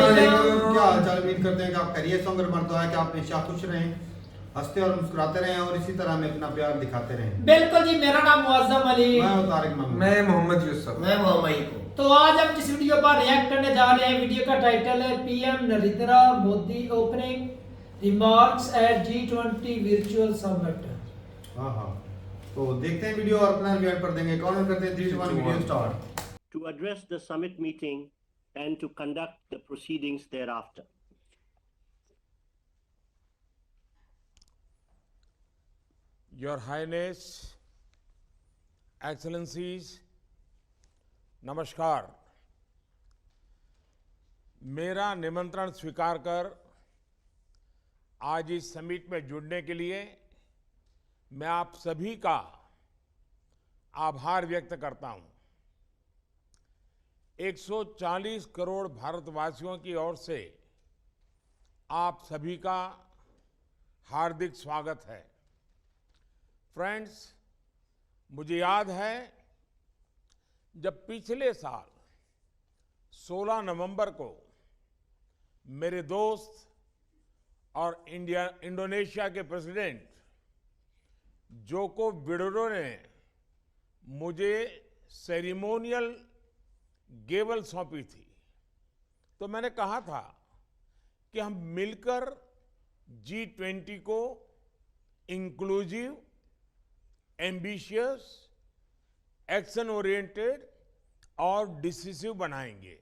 अस्सलामुअलैकुम। क्या हाल चाल, उम्मीद करते हैं कि आप खैरियत से होंगे। मर्दवा है कि आप हमेशा खुश रहें, हंसते और मुस्कुराते रहें और इसी तरह हमें अपना प्यार दिखाते रहें। बिल्कुल जी। मेरा नाम मुअज्जम अली। मैं हूं तारिक महमूद। मैं मोहम्मद यूसुफ। मैं मोहम्मद को। तो आज हम जिस वीडियो पर रिएक्ट करने जा रहे हैं, वीडियो का टाइटल है PM Narendra Modi opening remarks at G20 virtual summit. हाँ हाँ, तो देखते हैं वीडियो और अपना रिव्यू पर देंगे। कौन करते हैं 3 2 1 video start. To address the summit meeting and to conduct the proceedings thereafter. Your Highness, Excellencies, नमस्कार। मेरा निमंत्रण स्वीकार कर आज इस समिट में जुड़ने के लिए मैं आप सभी का आभार व्यक्त करता हूं। 140 करोड़ भारतवासियों की ओर से आप सभी का हार्दिक स्वागत है। फ्रेंड्स, मुझे याद है जब पिछले साल 16 नवंबर को मेरे दोस्त और इंडोनेशिया के प्रेसिडेंट जोको विडोडो ने मुझे सेरेमोनियल गेवल सौंपी थी, तो मैंने कहा था कि हम मिलकर G20 को इंक्लूसिव, एम्बिशियस, एक्शन ओरिएंटेड और डिसिसिव बनाएंगे।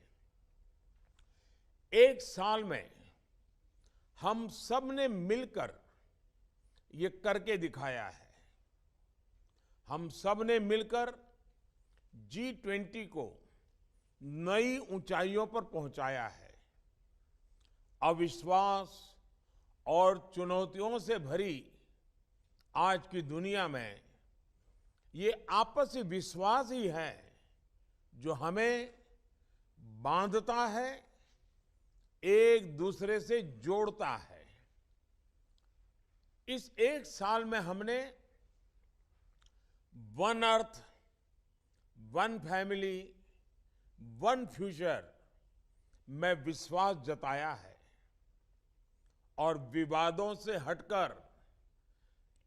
एक साल में हम सब ने मिलकर ये करके दिखाया है। हम सब ने मिलकर G20 को नई ऊंचाइयों पर पहुंचाया है। अविश्वास और चुनौतियों से भरी आज की दुनिया में ये आपसी विश्वास ही है जो हमें बांधता है, एक दूसरे से जोड़ता है। इस एक साल में हमने one earth, one family, one future में विश्वास जताया है और विवादों से हटकर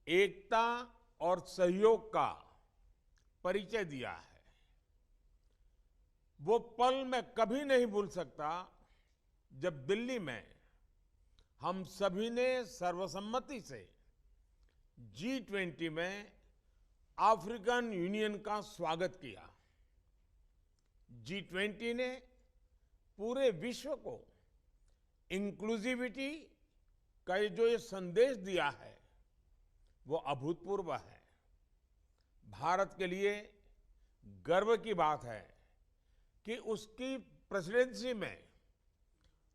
एकता और सहयोग का परिचय दिया है। वो पल मैं कभी नहीं भूल सकता जब दिल्ली में हम सभी ने सर्वसम्मति से G20 में अफ्रीकन यूनियन का स्वागत किया। G20 ने पूरे विश्व को इंक्लूसिविटी का जो ये संदेश दिया है वो अभूतपूर्व है। भारत के लिए गर्व की बात है कि उसकी प्रेसिडेंसी में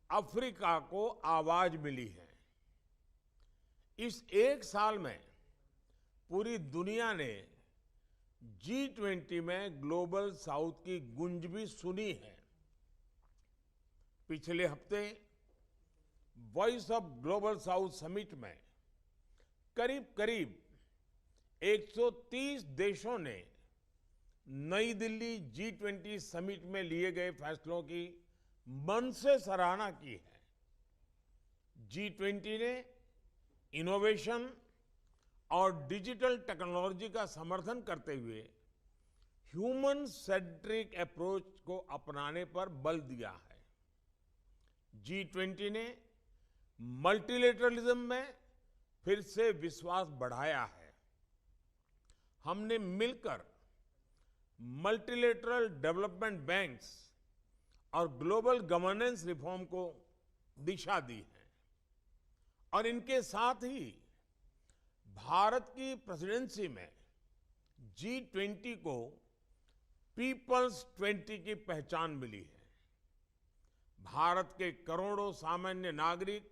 अफ्रीका को आवाज मिली है। इस एक साल में पूरी दुनिया ने G20 में ग्लोबल साउथ की गूंज भी सुनी है। पिछले हफ्ते voice of global south summit में करीब करीब 130 देशों ने नई दिल्ली G20 समिट में लिए गए फैसलों की मन से सराहना की है। G20 ने इनोवेशन और डिजिटल टेक्नोलॉजी का समर्थन करते हुए ह्यूमन सेंट्रिक अप्रोच को अपनाने पर बल दिया है। G20 ने मल्टीलेटरलिज्म में फिर से विश्वास बढ़ाया है। हमने मिलकर मल्टीलेटरल डेवलपमेंट बैंक्स और ग्लोबल गवर्नेंस रिफॉर्म को दिशा दी है और इनके साथ ही भारत की प्रेसिडेंसी में G20 को पीपल्स 20 की पहचान मिली है। भारत के करोड़ों सामान्य नागरिक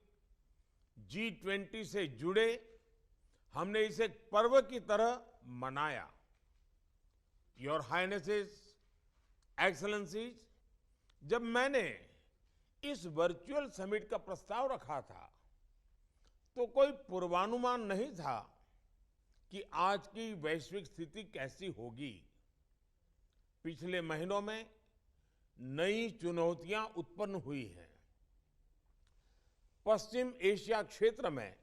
G20 से जुड़े, हमने इसे एक पर्व की तरह मनाया। योर हाइनेसेस, एक्सेलेंसीज, जब मैंने इस वर्चुअल समिट का प्रस्ताव रखा था तो कोई पूर्वानुमान नहीं था कि आज की वैश्विक स्थिति कैसी होगी। पिछले महीनों में नई चुनौतियां उत्पन्न हुई हैं। पश्चिम एशिया क्षेत्र में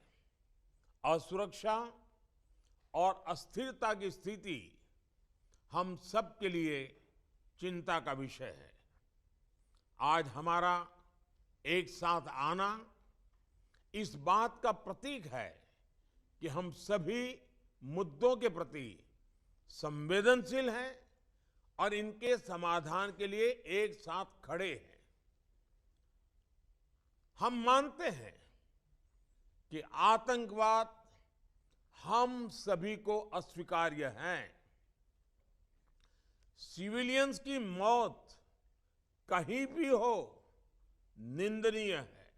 असुरक्षा और अस्थिरता की स्थिति हम सब के लिए चिंता का विषय है। आज हमारा एक साथ आना इस बात का प्रतीक है कि हम सभी मुद्दों के प्रति संवेदनशील हैं और इनके समाधान के लिए एक साथ खड़े हैं। हम मानते हैं कि आतंकवाद हम सभी को अस्वीकार्य है। सिविलियंस की मौत कहीं भी हो निंदनीय है।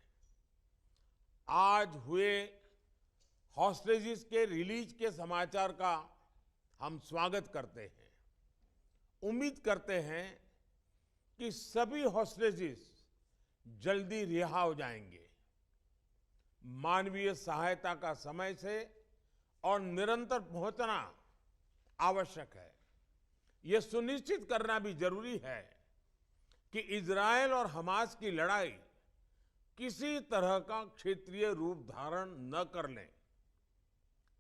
आज हुए हॉस्टेजेस के रिलीज के समाचार का हम स्वागत करते हैं। उम्मीद करते हैं कि सभी हॉस्टेजेस जल्दी रिहा हो जाएंगे। मानवीय सहायता का समय से और निरंतर पहुंचना आवश्यक है। यह सुनिश्चित करना भी जरूरी है कि इजरायल और हमास की लड़ाई किसी तरह का क्षेत्रीय रूप धारण न कर ले।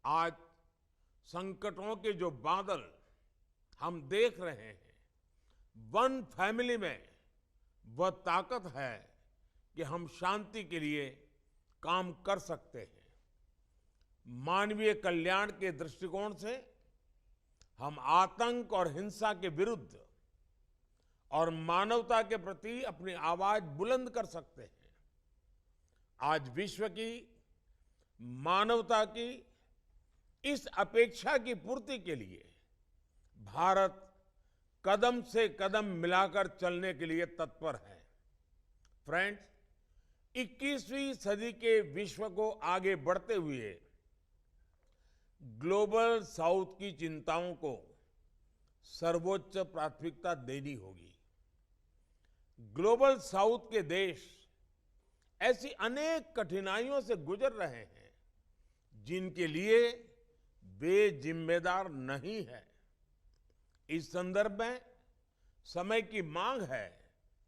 आज संकटों के जो बादल हम देख रहे हैं, वन फैमिली में वह ताकत है कि हम शांति के लिए काम कर सकते हैं। मानवीय कल्याण के दृष्टिकोण से हम आतंक और हिंसा के विरुद्ध और मानवता के प्रति अपनी आवाज बुलंद कर सकते हैं। आज विश्व की मानवता की इस अपेक्षा की पूर्ति के लिए भारत कदम से कदम मिलाकर चलने के लिए तत्पर है। फ्रेंड्स, 21वीं सदी के विश्व को आगे बढ़ते हुए ग्लोबल साउथ की चिंताओं को सर्वोच्च प्राथमिकता देनी होगी। ग्लोबल साउथ के देश ऐसी अनेक कठिनाइयों से गुजर रहे हैं जिनके लिए वे जिम्मेदार नहीं है। इस संदर्भ में समय की मांग है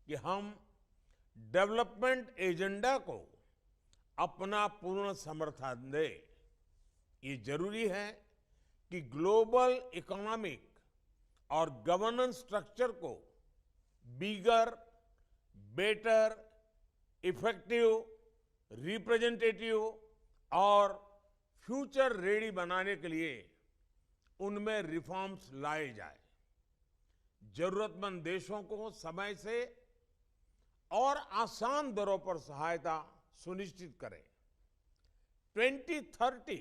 कि हम डेवलपमेंट एजेंडा को अपना पूर्ण समर्थन दें। ये जरूरी है कि ग्लोबल इकोनॉमिक और गवर्नेंस स्ट्रक्चर को बिगर, बेटर, इफेक्टिव, रिप्रेजेंटेटिव और फ्यूचर रेडी बनाने के लिए उनमें रिफॉर्म्स लाए जाए। जरूरतमंद देशों को समय से और आसान दरों पर सहायता सुनिश्चित करें। 2030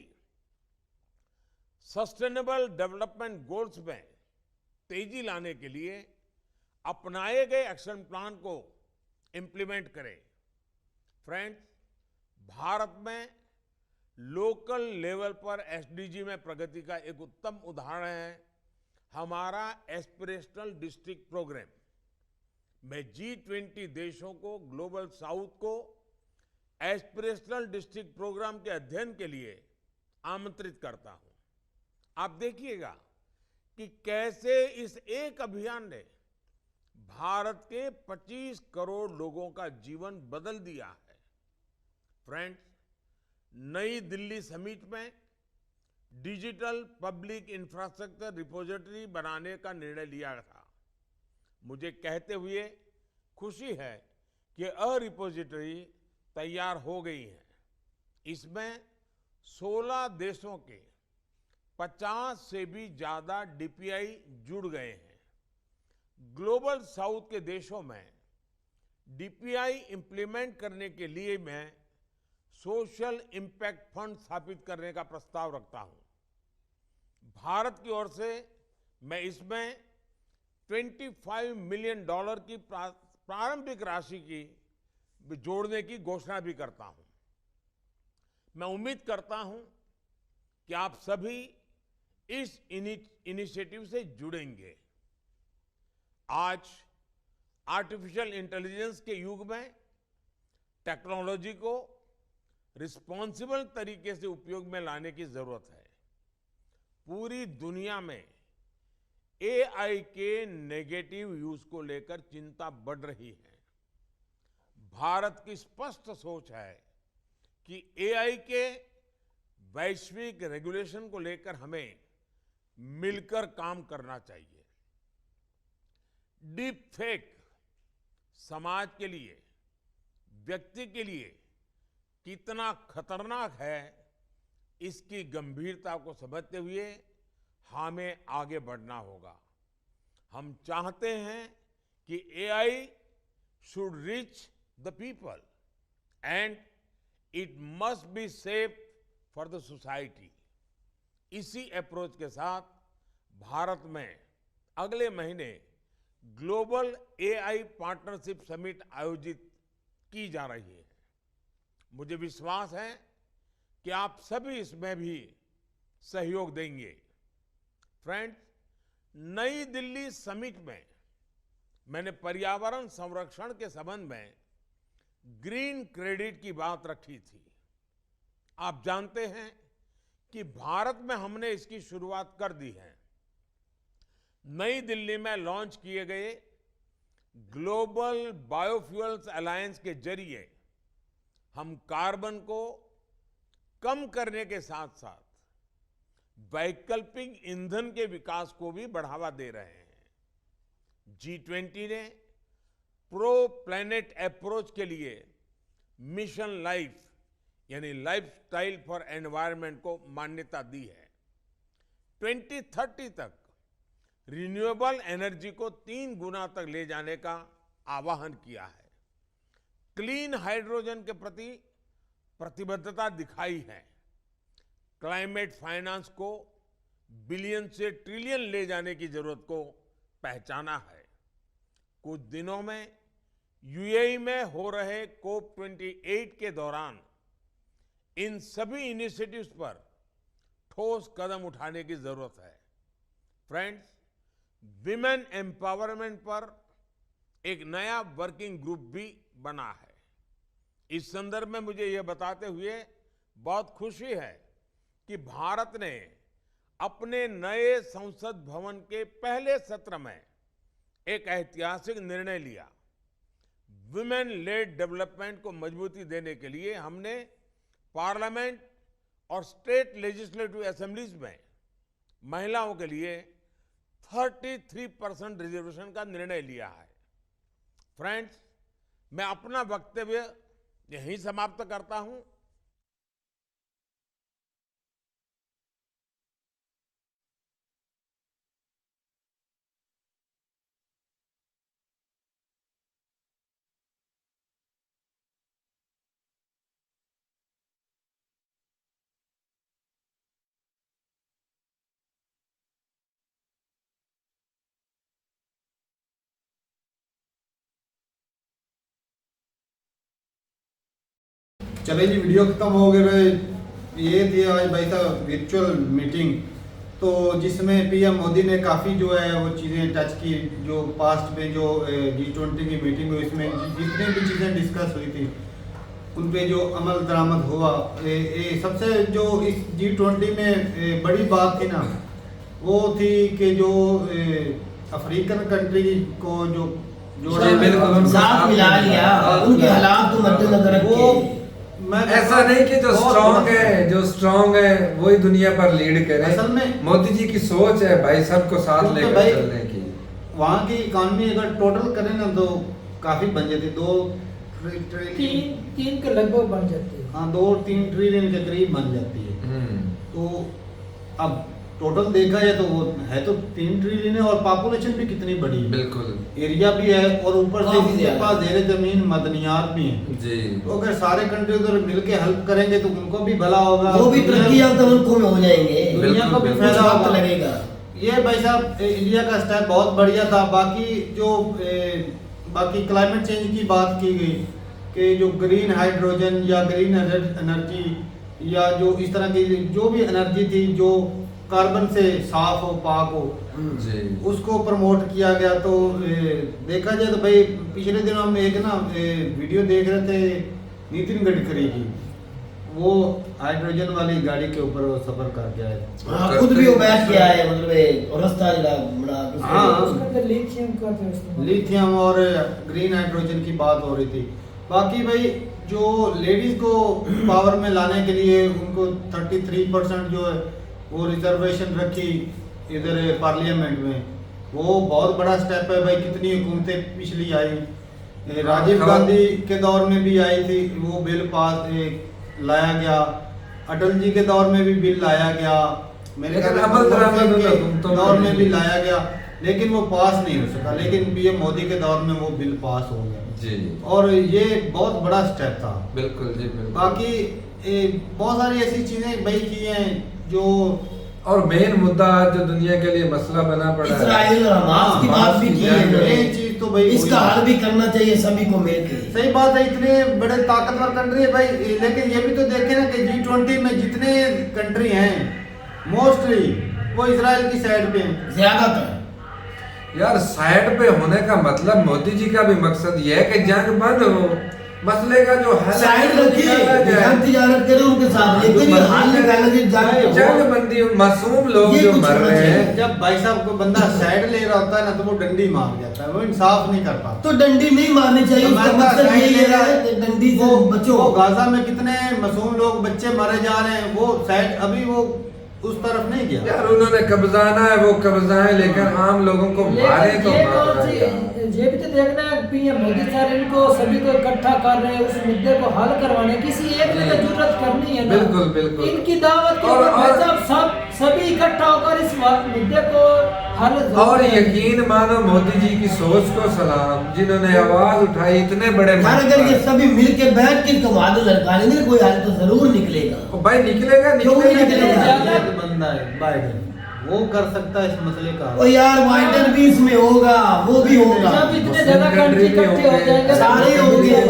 सस्टेनेबल डेवलपमेंट गोल्स में तेजी लाने के लिए अपनाए गए एक्शन प्लान को इंप्लीमेंट करें। फ्रेंड्स, भारत में लोकल लेवल पर एसडीजी में प्रगति का एक उत्तम उदाहरण है हमारा एस्पिरेशनल डिस्ट्रिक्ट प्रोग्राम। मैं G20 देशों को ग्लोबल साउथ को एस्पिरेशनल डिस्ट्रिक्ट प्रोग्राम के अध्ययन के लिए आमंत्रित करता हूं। आप देखिएगा कि कैसे इस एक अभियान ने भारत के 25 करोड़ लोगों का जीवन बदल दिया है। फ्रेंड्स, नई दिल्ली समिट में डिजिटल पब्लिक इंफ्रास्ट्रक्चर रिपोजिटरी बनाने का निर्णय लिया था। मुझे कहते हुए खुशी है कि रिपोजिटरी तैयार हो गई है। इसमें 16 देशों के 50 से भी ज्यादा डीपीआई जुड़ गए हैं। ग्लोबल साउथ के देशों में डीपीआई इंप्लीमेंट करने के लिए मैं सोशल इम्पैक्ट फंड स्थापित करने का प्रस्ताव रखता हूं। भारत की ओर से मैं इसमें $25 मिलियन की प्रारंभिक राशि की जोड़ने की घोषणा भी करता हूं। मैं उम्मीद करता हूं कि आप सभी इस इनिशिएटिव से जुड़ेंगे। आज आर्टिफिशियल इंटेलिजेंस के युग में टेक्नोलॉजी को रिस्पॉन्सिबल तरीके से उपयोग में लाने की जरूरत है। पूरी दुनिया में एआई के नेगेटिव यूज को लेकर चिंता बढ़ रही है। भारत की स्पष्ट सोच है कि एआई के वैश्विक रेगुलेशन को लेकर हमें मिलकर काम करना चाहिए। डीप फेक समाज के लिए, व्यक्ति के लिए कितना खतरनाक है, इसकी गंभीरता को समझते हुए हमें आगे बढ़ना होगा। हम चाहते हैं कि AI should reach the people and it must be safe for the society। इसी अप्रोच के साथ भारत में अगले महीने ग्लोबल एआई पार्टनरशिप समिट आयोजित की जा रही है। मुझे विश्वास है कि आप सभी इसमें भी सहयोग देंगे। फ्रेंड्स, नई दिल्ली समिट में मैंने पर्यावरण संरक्षण के संबंध में ग्रीन क्रेडिट की बात रखी थी। आप जानते हैं कि भारत में हमने इसकी शुरुआत कर दी है। नई दिल्ली में लॉन्च किए गए ग्लोबल बायोफ्यूल्स अलायंस के जरिए हम कार्बन को कम करने के साथ साथ वैकल्पिक ईंधन के विकास को भी बढ़ावा दे रहे हैं। G20 ने प्रो प्लैनेट अप्रोच के लिए मिशन लाइफ यानी लाइफस्टाइल फॉर एनवायरनमेंट को मान्यता दी है। 2030 तक रिन्यूएबल एनर्जी को 3 गुना तक ले जाने का आह्वान किया है। क्लीन हाइड्रोजन के प्रति प्रतिबद्धता दिखाई है। क्लाइमेट फाइनेंस को बिलियन से ट्रिलियन ले जाने की जरूरत को पहचाना है। कुछ दिनों में यूएई में हो रहे COP28 के दौरान इन सभी इनिशिएटिव्स पर ठोस कदम उठाने की जरूरत है। फ्रेंड्स, विमेन एम्पावरमेंट पर एक नया वर्किंग ग्रुप भी बना है। इस संदर्भ में मुझे यह बताते हुए बहुत खुशी है कि भारत ने अपने नए संसद भवन के पहले सत्र में एक ऐतिहासिक निर्णय लिया। वुमेन लेड डेवलपमेंट को मजबूती देने के लिए हमने पार्लियामेंट और स्टेट लेजिस्लेटिव असेंबलीज में महिलाओं के लिए 33% रिजर्वेशन का निर्णय लिया है। फ्रेंड्स, मैं अपना वक्तव्य यहीं समाप्त करता हूं। चले जी, वीडियो खत्म हो गए। ये थी आज भाई साहब वर्चुअल मीटिंग, तो जिसमें पीएम मोदी ने काफ़ी जो है वो चीज़ें टच की। जो पास्ट में जो G20 की मीटिंग हुई, इसमें जितनी भी चीज़ें डिस्कस हुई थी उन पे जो अमल दरामद हुआ। सबसे जो इस G20 में बड़ी बात थी ना, वो थी कि जो अफ्रीकन कंट्री को जो जोड़ा, साथ मिला लिया, उनके हालात को मद्देनजर रखे। ऐसा नहीं कि जो स्ट्रांग है वही दुनिया पर लीड करे। असल में मोदी जी की सोच है भाई सबको साथ लेकर चलने की। वहाँ की इकोनॉमी अगर टोटल करें ना तो काफी बन जाती, 3 के लगभग बन जाती है। हाँ, 2-3 ट्रिलियन के करीब बन जाती है। तो अब टोटल देखा जाए तो वो है तो 3 ट्रिलियन है, और पॉपुलेशन भी कितनी बड़ी है, बिल्कुल एरिया भी है, और ऊपर से इनके पास ज़ेरे जमीन मदनियात भी है जी। तो अगर सारे कंट्री उधर मिलके हेल्प करेंगे तो उनको भी भला होगा, वो भी तरक्की याफ्ता मुल्कों में हो जाएंगे, दुनिया को भी फायदा होगा लगेगा। ये भाई साहब इंडिया का स्टेप बहुत बढ़िया था। बाकी क्लाइमेट चेंज की बात की गई कि जो ग्रीन हाइड्रोजन या ग्रीन एनर्जी या जो इस तरह की जो भी एनर्जी थी जो कार्बन से साफ हो, पाक हो, उसको प्रमोट किया गया। तो देखा जाए तो भाई पिछले दिनों हम एक ना वीडियो देख रहे थे नितिन गडकरी की, वो हाइड्रोजन वाली गाड़ी के ऊपर वो सफर कर गया है। खुद भी वो बैठ गया है, मतलब रास्ता बड़ा। उसमें लिथियम का लिथियम और ग्रीन हाइड्रोजन की बात हो रही थी। बाकी भाई जो लेडीज को पावर में लाने के लिए उनको 33% जो है वो रिजर्वेशन रखी इधर पार्लियामेंट में, वो बहुत बड़ा स्टेप है भाई। कितनी हुकूमतें पिछली आई, राजीव गांधी के दौर में भी आई थी, वो बिल पास लाया गया, अटल जी के दौर में भी बिल लाया गया, मेरे दौर में भी लाया गया, लेकिन वो पास नहीं हो सका। लेकिन पीएम मोदी के दौर में वो बिल पास हो गया जी, और ये बहुत बड़ा स्टेप था। बिल्कुल जी, बिल्कुल। बाकी बहुत सारी ऐसी चीजें भाई की हैं जो, और मेन मुद्दा आज जो दुनिया के लिए मसला बना पड़ा है, इसराइल और हमास की बात भी की है ये इन्होंने। चीज तो भाई इसका हल भी करना चाहिए सभी को मिलकर। सही बात है, इतने बड़े ताकतवर कंट्री है भाई, लेकिन ये भी तो देखें ना कि G20 में जितने कंट्री हैं मोस्टली वो इजराइल की साइड पे हैं। ज्यादातर यार साइड पे होने का मतलब मोदी जी का भी मकसद ये है कि जंग बंद हो, मसले का जो हल साइड रखिए, हम तिजारत करें उनके साथ, लेकिन ये हाल निकालना चाहिए। जंग बंदी, मासूम लोग ये जो कुछ मर होना रहे चाहिए। हैं, जब भाई साहब को बंदा साइड ले रहा होता है ना तो वो डंडी मार जाता है, वो इंसाफ नहीं कर पाता। तो डंडी नहीं मारनी चाहिए, उसका मकसद यही है कि डंडी से बचो। वो गाजा में कितने मासूम लोग बच्चे मारे जा रहे हैं, वो साइड अभी वो उस तरफ नहीं गया। यार उन्होंने कब्जाना है वो कब्जाएं, लेकिन आम लोगों को मारे तो ये मार कौन सी, रहे हैं। ये भी तो देखना है पीएम मोदी सर इनको सभी को इकट्ठा कर रहे हैं, उस मुद्दे को हल करवाने किसी एक ने तो जरूरत करनी है ना। बिल्कुल, बिल्कुल। इनकी दावत के और- ऊपर भाई साहब सब सभी इकट्ठा होकर इस मुद्दे को हल और यकीन मानो मोदी जी की सोच को सलाम, जिन्होंने आवाज उठाई इतने बड़े यार अगर ये सभी मिलके बैठ के कमाल लड़का लेंगे कोई हल तो जरूर निकलेगा। ओ भाई निकलेगा, क्यों नहीं निकलेगा। निकलेगा? एक बंदा है बाइडेन, वो कर सकता है इस मसले का ओ यार बाइडेन भी इसमें होगा, वो भी होगा, जब इतने ज्यादा कंट्री इकट्ठे हो जाएंगे सारे होंगे,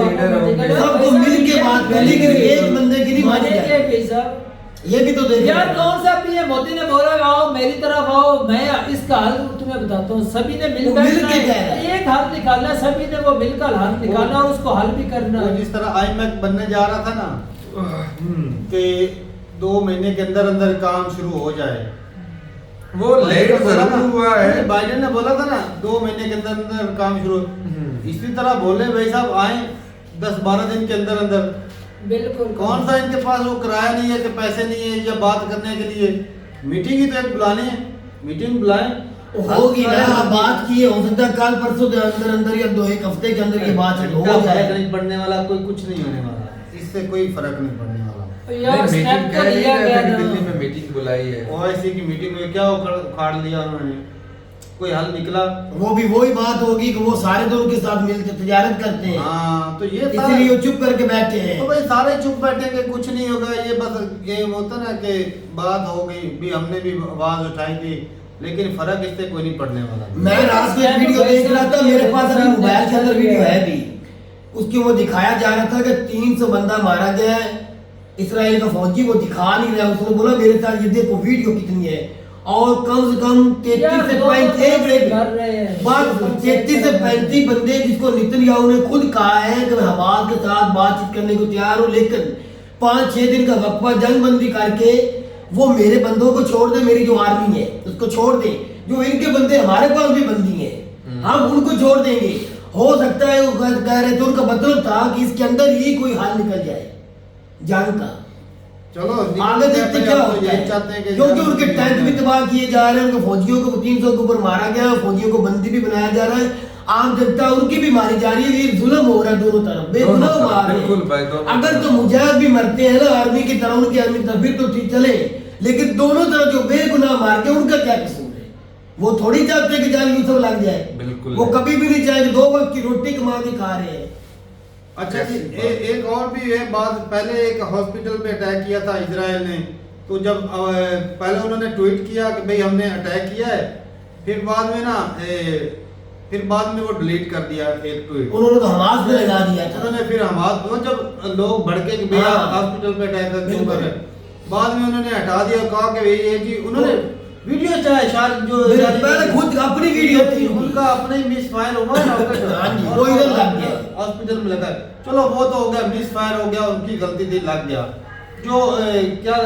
सबको मिलके बात कर, लेकिन एक बंदे की नहीं मानी मानेंगे जाए। भाई साहब। ये भी तो देखो यार कौन सा पीएम मोदी ने बोला आओ मेरी तरफ आओ, मैं इसका हल तुम्हें बताता हूँ। सभी ने वो मिल के कह रहे हैं। एक हल निकालना, सभी ने वो मिलकर हल निकालना और उसको हल भी करना वो है। जिस तरह आईमैक बनने जा रहा था ना कि 2 महीने के अंदर अंदर काम शुरू हो जाए, वो लेट जरूर हुआ है। बाइडेन ने बोला था ना 2 महीने के अंदर अंदर काम शुरू, इसी तरह बोले भाई साहब आए 10-12 दिन के अंदर अंदर। बिल्कुल। कौन सा इनके पास वो किराया नहीं है कि पैसे नहीं है या बात करने के लिए, मीटिंग ही तो एक बुलानी है, मीटिंग बुलाएं होगी ना। आप बात की है, हो सकता है कल परसों के अंदर अंदर या 2-1 हफ्ते के अंदर ये बात हो जाए। नहीं पड़ने वाला, कोई कुछ नहीं होने वाला, इससे कोई फर्क नहीं पड़ने वाला। यार नहीं, स्टेप मीटिंग तो कह लिया रही गया है, ना। दिल्ली में मीटिंग बुलाई है। ओआईसी की मीटिंग में क्या उखाड़ लिया उन्होंने, कोई हल निकला? वो भी वही बात होगी कि वो सारे तो उनके साथ मिलकर तजारत करते हैं, हाँ तो ये इसलिए वो चुप करके बैठे हैं। तो भाई सारे चुप बैठेंगे, कुछ नहीं होगा। ये बस ये होता ना कि बात हो गई भी, हमने भी आवाज उठाई थी, लेकिन फर्क इससे कोई नहीं पड़ने वाला। मैं रात को एक वीडियो देख रहा था, मेरे पास अभी मोबाइल के अंदर वीडियो है भी, उसकी वो दिखाया जा रहा था कि 300 बंदा मारा गया है, इसराइल का फौजी वो दिखा नहीं रहा। उसने बोला मेरे साथ ये देखो वीडियो कितनी है, और कम से कम 33 से 35 बंदे, जिसको नेतन्याहू ने खुद कहा है कि मैं हमास के साथ बातचीत करने को तैयार हूँ, लेकिन 5-6 दिन का वक्फा जंग बंदी करके वो मेरे बंदों को छोड़ दे, मेरी जो आर्मी है उसको छोड़ दे, जो इनके बंदे हमारे पास भी बंदी है हम उनको छोड़ देंगे। हो सकता है वो कह रहे थे, उनका मतलब था कि इसके अंदर ही कोई हल निकल जाए जंग का। चलो आगे देखते क्या होता है, चाहते हैं क्योंकि उनके टैंक भी तबाह किए जा रहे हैं, उनके फौजियों को 300 के ऊपर मारा गया, फौजियों को बंदी भी बनाया जा रहा है, आम जनता उनकी भी मारी जा रही है। ये जुल्म हो रहा है दोनों तरफ, बेगुनाह मार रहे हैं। बिल्कुल भाई, दोनों अगर तो मुजाहिद भी मरते हैं ना आर्मी की तरह, उनकी आर्मी की तरफ फिर तो ठीक चले, लेकिन दोनों तरफ जो बेगुनाह मार के उनका क्या कसूर है? वो थोड़ी चाहते कि जान यूसुफ लग जाए, बिल्कुल वो कभी भी नहीं चाहेंगे, 2 वक्त की रोटी कमा के खा रहे हैं। अच्छा जी, एक और भी है बात। पहले एक हॉस्पिटल पे अटैक किया था इजराइल ने, तो जब पहले उन्होंने ट्वीट किया कि भाई हमने अटैक किया है, फिर बाद में ना फिर बाद में वो डिलीट कर दिया एक ट्वीट। उन्होंने तो हमास में लगा दिया था। उन्होंने फिर हमास वो जब लोग भड़के कि भैया हाँ। हॉस्पिटल पे अटैक क्यों बिल्कुल। कर रहे हैं, बाद में उन्होंने हटा दिया, कहा कि भाई ये जी उन्होंने वीडियो चाहे शायद जो पहले खुद अपनी वीडियो थी उनका अपने मिस फायर हुआ ना हाँ जी, वो इधर लग गया। हॉस्पिटल में लगा। चलो वो तो हो गया, मिस फायर हो गया, उनकी गलती थी, लग गया। जो क्या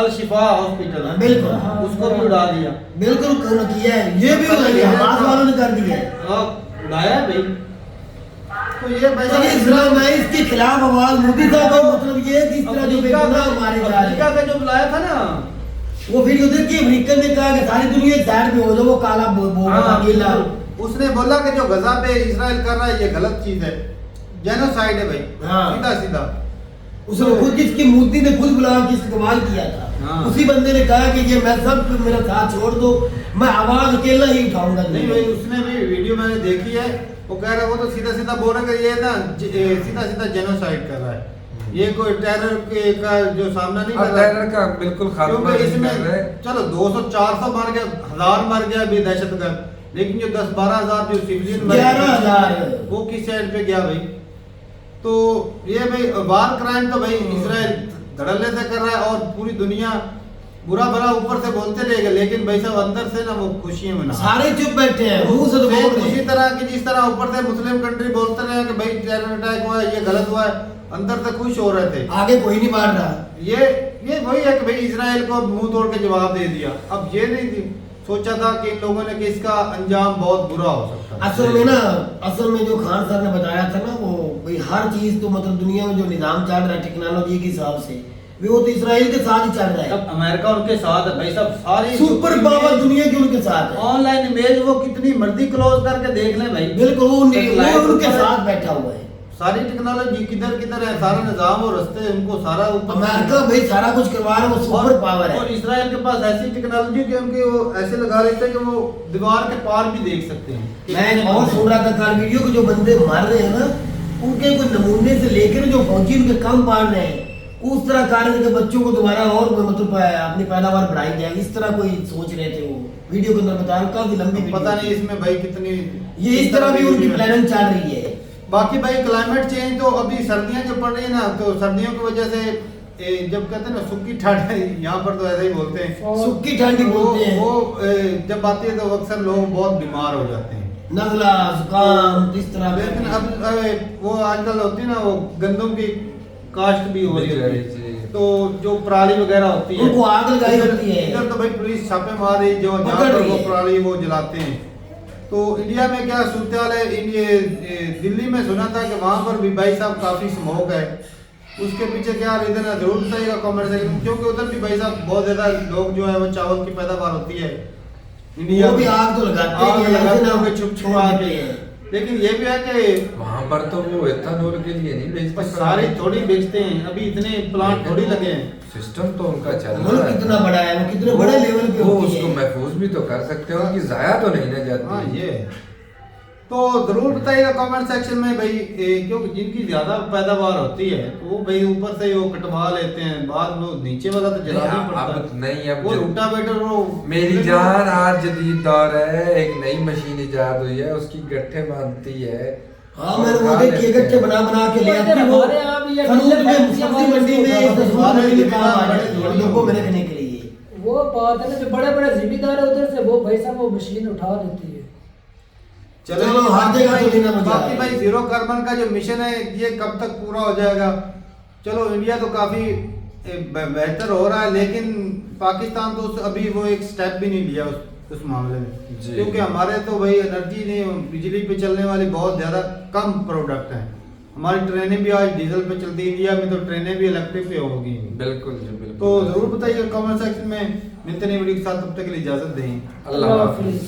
अल शिफा हॉस्पिटल है, बिल्कुल उसको भी उड़ा दिया। बिल्कुल किया है, ये भी हमास वालों ने कर दिया है। उड़ाया है भाई। तो ये भाई तो साहब इसलिए मैं इसके खिलाफ आवाज मोदी साहब का मतलब ये है कि इस तरह जो बेगुनाह मारे जा रहे अफ्रीका हैं। का जो बुलाया था ना, वो वीडियो देखिए, अमेरिकन ने कहा कि सारी दुनिया साइड पे हो जाओ, वो काला अकेला। उसने बोला कि जो गजा पे इसराइल कर रहा है ये गलत चीज है, जेनोसाइड है भाई। हाँ। सीधा सीधा उसने खुद, जिसकी मोदी ने खुद बुला के इस्तेमाल किया था, हाँ। उसी बंदे ने कहा कि ये मैं सब मेरा साथ छोड़ दो, मैं आवाज अकेला ही उठाऊंगा। नहीं भाई, उसने भी वीडियो मैंने देखी है, वो कह रहा है, वो तो सीधा सीधा बोल रहा है कि ये ना सीधा सीधा जेनोसाइड कर रहा है, ये कोई टेरर के का जो सामना नहीं कर रहा टेरर का बिल्कुल खात्मा क्योंकि नहीं इसमें कर रहे। चलो 200-400 मर गया, 1000 मर गया भी दहशतगर्द, लेकिन जो 10-12 हजार जो सिविलियन 11,000 वो किस साइड पे गया भाई? तो ये भाई वार क्राइम तो भाई इसराइल धड़ल्ले से कर रहा है और पूरी दुनिया बुरा भला ऊपर से बोलते रहेगा, लेकिन भाई साहब अंदर से ना वो खुशियां मना सारे चुप बैठे हैं, मुंह से तो बोल रहे उसी हैं। तरह की जिस तरह ऊपर से मुस्लिम कंट्री बोलते रहे कि भाई टेरर अटैक हुआ है, ये गलत हुआ है, अंदर से खुश हो रहे थे। आगे कोई नहीं मार रहा। ये वही है कि भाई इसराइल को मुंह तोड़ के जवाब दे दिया। अब ये नहीं थी सोचा था कि इन लोगों ने कि इसका अंजाम बहुत बुरा हो सकता है। असल में जो खान सर ने बताया था ना, वो भाई हर चीज तो मतलब दुनिया में जो निजाम चल रहा है टेक्नोलॉजी के हिसाब से, वो तो इसराइल के साथ ही चल रहा है। अब अमेरिका उनके साथ है भाई साहब, सारी सुपर पावर दुनिया की उनके साथ है। ऑनलाइन इमेज वो कितनी मर्जी क्लोज करके देख लें भाई, बिल्कुल वो Satellite उनके ऊपर है। साथ बैठा हुआ है। सारी टेक्नोलॉजी किधर किधर है, सारा निजाम और रस्ते उनको सारा ऊपर- अमेरिका भाई सारा कुछ करवा रहा है, वो सुपर पावर और है। इसराइल के पास ऐसी टेक्नोलॉजी कि उनके वो ऐसे लगा लेते हैं कि वो दीवार के पार भी देख सकते हैं। मैं और सुन रहा था कल वीडियो को, जो बंदे मार रहे हैं ना, उनके कोई नमूने से लेकर जो फौजी उनके कम पाल रहे हैं, उस तरह कार्य के बच्चों को दोबारा और मतलब अपनी पैदावार बढ़ाई जाए, इस तरह कोई सोच रहे थे। वो वीडियो के अंदर बता रहा हूं, काफी लंबी वीडियो पता थी। नहीं इसमें भाई कितनी ये इस तरह भी उनकी प्लानिंग चल रही है। बाकी भाई क्लाइमेट चेंज तो अभी सर्दियां जो पड़ रही है ना, तो सर्दियों की वजह से जब कहते हैं ना सुक्की ठंड, यहाँ पर तो ऐसा ही बोलते हैं, सुक्की ठंडी बोलते हैं। वो जब आती है तो अक्सर लोग बहुत बीमार हो जाते हैं, नजला जुकाम इस तरह। लेकिन अब वो आजकल होती है ना, वो गंदम की काश्त भी हो रही है, तो जो पराली वगैरह होती है उनको आग लगाई होती है। इधर तो भाई पुलिस छापे मार रही, जो जहाँ पकड़ पर रही वो है। पराली वो जलाते हैं। तो इंडिया में क्या सूरत है, ये दिल्ली में सुना था कि वहाँ पर भी भाई साहब काफी स्मोक है, उसके पीछे क्या रीजन है जरूर बताइएगा कमेंट सेक्शन, क्योंकि उधर भी भाई साहब बहुत ज्यादा लोग जो है वो चावल की पैदावार होती है इंडिया वो भी में। आग तो लगाते आग ही हैं, लगाते ऐसे ना होंगे छुप छोड़ छुपा देते के। हैं। लेकिन ये भी है कि वहां पर तो वो एथेनॉल के लिए नहीं बेचते, पर सारे थोड़ी बेचते हैं, अभी इतने प्लांट थोड़ी लगे हैं। सिस्टम तो उनका चल रहा मुल्क है। कितना बड़ा है, वो कितने बड़े लेवल पे वो होती उसको है। महफूज भी तो कर सकते हो, उनकी जाया तो नहीं ना हाँ जाती। ये है। तो जरूर बताइएगा कमेंट सेक्शन में भाई, क्योंकि जिनकी ज्यादा पैदावार होती है तो वो भाई ऊपर से वो कटवा लेते हैं, बाद में वो नीचे वाला तो जलाना ही पड़ता अब है। नहीं, अब वो उल्टा बेटर वो मेरी जान आज जदीद दौर है, एक नई मशीन इजाद हुई है, उसकी गट्ठे बांधती है। हाँ मैंने वो देखिए गट्ठे बना बना के ले आती है वो हमारे यहाँ भी ये खनूर में फैक्ट्रियाँ सब्जी मंडी में वाले सब्जी मंडी में काम आ रहे हैं लोगों को रखने के लिए। वो बात है ना, जो बड़े बड़े जिम्मेदार है उधर से वो भाई साहब वो मशीन उठा लेती है। चलो, हर जगह तो लेना मजा बाकी है। भाई जीरो कार्बन का जो मिशन है ये कब तक पूरा हो जाएगा? चलो इंडिया तो काफी बेहतर हो रहा है, लेकिन पाकिस्तान तो अभी वो एक स्टेप भी नहीं लिया उस मामले में, जी। क्योंकि हमारे तो भाई एनर्जी नहीं, बिजली पे चलने वाली बहुत ज्यादा कम प्रोडक्ट हैं। हमारी ट्रेनें भी आज डीजल पे चलती है, इंडिया में तो ट्रेनें भी इलेक्ट्रिक पे होगी। बिल्कुल जी बिल्कुल। तो जरूर बताइए कमेंट सेक्शन में। मिलते नहीं वीडियो के साथ, तब तक के लिए इजाजत दें। अल्लाह हाफिज।